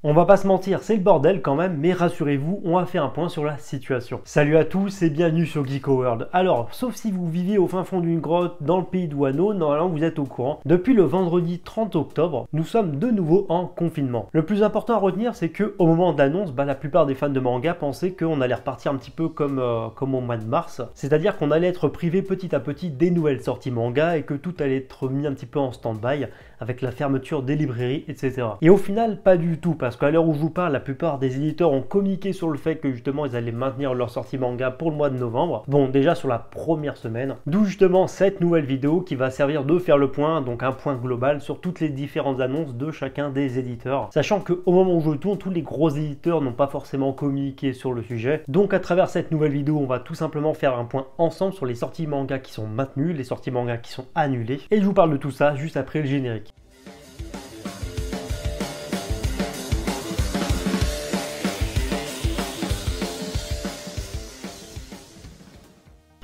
On va pas se mentir, c'est le bordel quand même, mais rassurez-vous, on va faire un point sur la situation. Salut à tous et bienvenue sur Geeko World. Alors, sauf si vous vivez au fin fond d'une grotte dans le pays de Wano, normalement vous êtes au courant. Depuis le vendredi 30 octobre, nous sommes de nouveau en confinement. Le plus important à retenir, c'est que au moment de l'annonce, la plupart des fans de manga pensaient qu'on allait repartir un petit peu comme au mois de mars. C'est-à-dire qu'on allait être privé petit à petit des nouvelles sorties manga et que tout allait être mis un petit peu en stand-by avec la fermeture des librairies, etc. Et au final, pas du tout, parce qu'à l'heure où je vous parle, la plupart des éditeurs ont communiqué sur le fait que justement ils allaient maintenir leur sortie manga pour le mois de novembre. Bon, déjà sur la première semaine, d'où justement cette nouvelle vidéo qui va servir de faire le point, donc un point global sur toutes les différentes annonces de chacun des éditeurs. Sachant qu'au moment où je tourne, tous les gros éditeurs n'ont pas forcément communiqué sur le sujet. Donc à travers cette nouvelle vidéo, on va tout simplement faire un point ensemble sur les sorties manga qui sont maintenues, les sorties manga qui sont annulées. Et je vous parle de tout ça juste après le générique.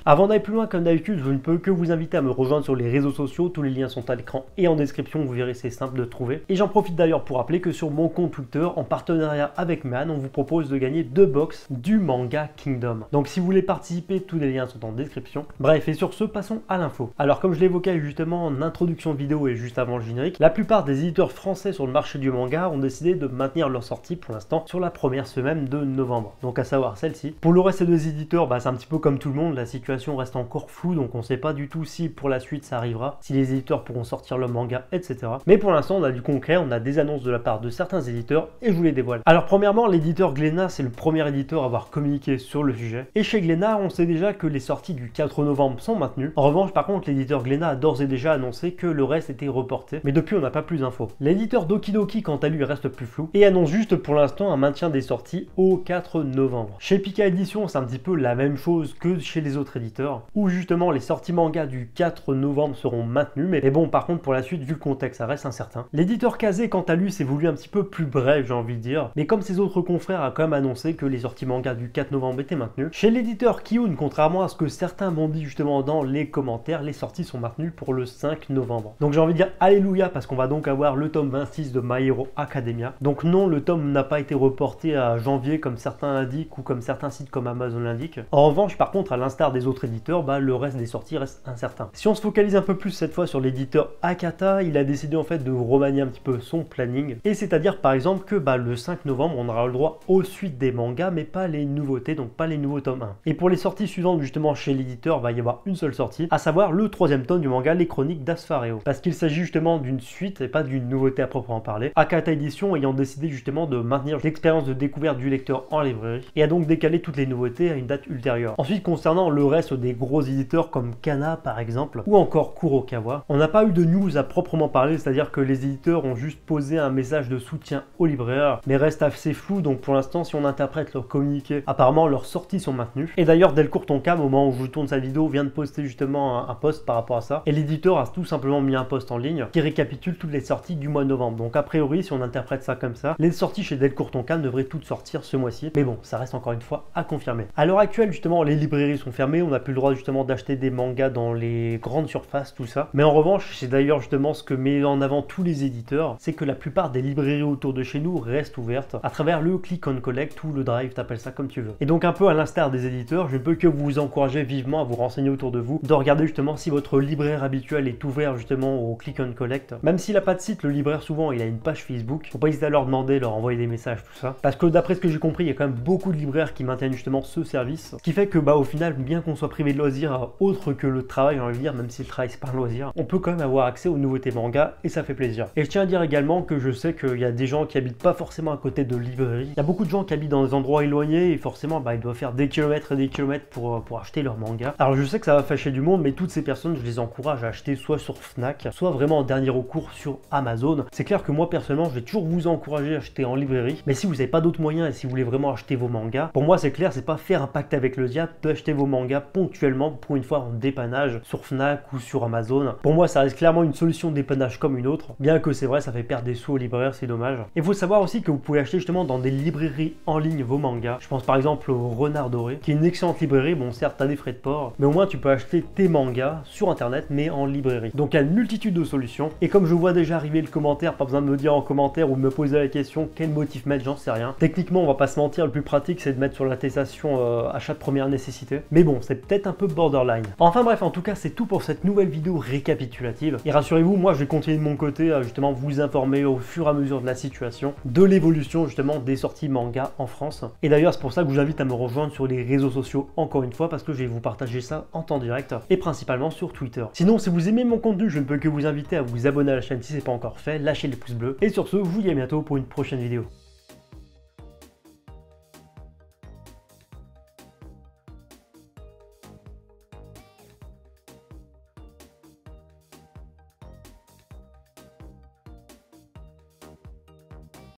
Avant d'aller plus loin, comme d'habitude, je ne peux que vous inviter à me rejoindre sur les réseaux sociaux. Tous les liens sont à l'écran et en description, vous verrez, c'est simple de trouver. Et j'en profite d'ailleurs pour rappeler que sur mon compte Twitter, en partenariat avec Man, on vous propose de gagner 2 box du manga Kingdom. Donc si vous voulez participer, tous les liens sont en description. Bref, et sur ce, passons à l'info. Alors comme je l'évoquais justement en introduction de vidéo et juste avant le générique, la plupart des éditeurs français sur le marché du manga ont décidé de maintenir leur sortie pour l'instant sur la première semaine de novembre. Donc à savoir celle-ci. Pour le reste des éditeurs, c'est un petit peu comme tout le monde, la situation reste encore floue, donc on ne sait pas du tout si pour la suite ça arrivera, si les éditeurs pourront sortir le manga, etc. Mais pour l'instant, on a du concret, on a des annonces de la part de certains éditeurs et je vous les dévoile. Alors premièrement, l'éditeur Glénat, c'est le premier éditeur à avoir communiqué sur le sujet. Et chez Glénat, on sait déjà que les sorties du 4 novembre sont maintenues. En revanche, par contre, l'éditeur Glénat a d'ores et déjà annoncé que le reste était reporté, mais depuis on n'a pas plus d'infos. L'éditeur Dokidoki, quant à lui, reste plus flou et annonce juste pour l'instant un maintien des sorties au 4 novembre. Chez Pika Édition, c'est un petit peu la même chose que chez les autres éditeurs, où justement les sorties manga du 4 novembre seront maintenues, mais bon, par contre pour la suite, vu le contexte, ça reste incertain. L'éditeur Kazé, quant à lui, s'est voulu un petit peu plus bref, j'ai envie de dire, mais comme ses autres confrères a quand même annoncé que les sorties manga du 4 novembre étaient maintenues. Chez l'éditeur Kiyun, contrairement à ce que certains m'ont dit justement dans les commentaires, les sorties sont maintenues pour le 5 novembre. Donc j'ai envie de dire alléluia, parce qu'on va donc avoir le tome 26 de My Hero Academia. Donc non, le tome n'a pas été reporté à janvier comme certains l'indiquent ou comme certains sites comme Amazon l'indiquent. En revanche, par contre, à l'instar des autres éditeurs, le reste des sorties reste incertain. Si on se focalise un peu plus cette fois sur l'éditeur Akata, il a décidé en fait de remanier un petit peu son planning, et c'est-à-dire par exemple que le 5 novembre on aura le droit aux suites des mangas mais pas les nouveautés, donc pas les nouveaux tomes 1. Et pour les sorties suivantes justement chez l'éditeur, va y avoir une seule sortie, à savoir le 3e tome du manga Les Chroniques d'Asphareo, parce qu'il s'agit justement d'une suite et pas d'une nouveauté à proprement parler. Akata Édition ayant décidé justement de maintenir l'expérience de découverte du lecteur en librairie et a donc décalé toutes les nouveautés à une date ultérieure. Ensuite, concernant le reste des gros éditeurs comme Kana par exemple, ou encore Kurokawa, on n'a pas eu de news à proprement parler, c'est-à-dire que les éditeurs ont juste posé un message de soutien aux libraires, mais reste assez flou, donc pour l'instant si on interprète leur communiqué, apparemment leurs sorties sont maintenues. Et d'ailleurs Delcourt Tonkam, au moment où je vous tourne sa vidéo, vient de poster justement un post par rapport à ça, et l'éditeur a tout simplement mis un post en ligne qui récapitule toutes les sorties du mois de novembre. Donc a priori, si on interprète ça comme ça, les sorties chez Delcourt Tonkam devraient toutes sortir ce mois-ci, mais bon, ça reste encore une fois à confirmer. À l'heure actuelle justement, les librairies sont fermées, on n'a plus le droit justement d'acheter des mangas dans les grandes surfaces, tout ça. Mais en revanche, c'est d'ailleurs justement ce que met en avant tous les éditeurs, c'est que la plupart des librairies autour de chez nous restent ouvertes à travers le click and collect ou le drive, t'appelles ça comme tu veux. Et donc un peu à l'instar des éditeurs, je ne peux que vous encourager vivement à vous renseigner autour de vous, de regarder justement si votre libraire habituel est ouvert justement au click and collect. Même s'il n'a pas de site, le libraire souvent il a une page Facebook, faut pas hésiter à leur demander, leur envoyer des messages, tout ça. Parce que d'après ce que j'ai compris, il y a quand même beaucoup de libraires qui maintiennent justement ce service, ce qui fait que au final, bien qu'on soit privé de loisirs autre que le travail, j'ai envie de dire, même si le travail c'est pas un loisir, on peut quand même avoir accès aux nouveautés manga et ça fait plaisir. Et je tiens à dire également que je sais qu'il y a des gens qui habitent pas forcément à côté de librairies. Il y a beaucoup de gens qui habitent dans des endroits éloignés et forcément ils doivent faire des kilomètres et des kilomètres pour acheter leur manga. Alors je sais que ça va fâcher du monde, mais toutes ces personnes, je les encourage à acheter soit sur Fnac, soit vraiment en dernier recours sur Amazon. C'est clair que moi personnellement, je vais toujours vous encourager à acheter en librairie, mais si vous n'avez pas d'autres moyens et si vous voulez vraiment acheter vos mangas, pour moi c'est clair, c'est pas faire un pacte avec le diable d'acheter vos mangas ponctuellement pour une fois en dépannage sur Fnac ou sur Amazon. Pour moi, ça reste clairement une solution de dépannage comme une autre, bien que c'est vrai, ça fait perdre des sous aux libraires, c'est dommage. Et il faut savoir aussi que vous pouvez acheter justement dans des librairies en ligne vos mangas. Je pense par exemple au Renard Doré, qui est une excellente librairie. Bon, certes, t'as des frais de port, mais au moins tu peux acheter tes mangas sur internet, mais en librairie. Donc il y a une multitude de solutions. Et comme je vois déjà arriver le commentaire, pas besoin de me dire en commentaire ou de me poser la question quel motif mettre, j'en sais rien. Techniquement, on va pas se mentir, le plus pratique c'est de mettre sur l'attestation achat de première nécessité. Mais bon, c'est peut-être un peu borderline. Enfin bref, en tout cas, c'est tout pour cette nouvelle vidéo récapitulative. Et rassurez-vous, moi je vais continuer de mon côté à justement vous informer au fur et à mesure de la situation, de l'évolution justement des sorties manga en France. Et d'ailleurs, c'est pour ça que je vous invite à me rejoindre sur les réseaux sociaux encore une fois, parce que je vais vous partager ça en temps direct et principalement sur Twitter. Sinon, si vous aimez mon contenu, je ne peux que vous inviter à vous abonner à la chaîne si ce n'est pas encore fait, lâchez les pouces bleus. Et sur ce, je vous dis à bientôt pour une prochaine vidéo.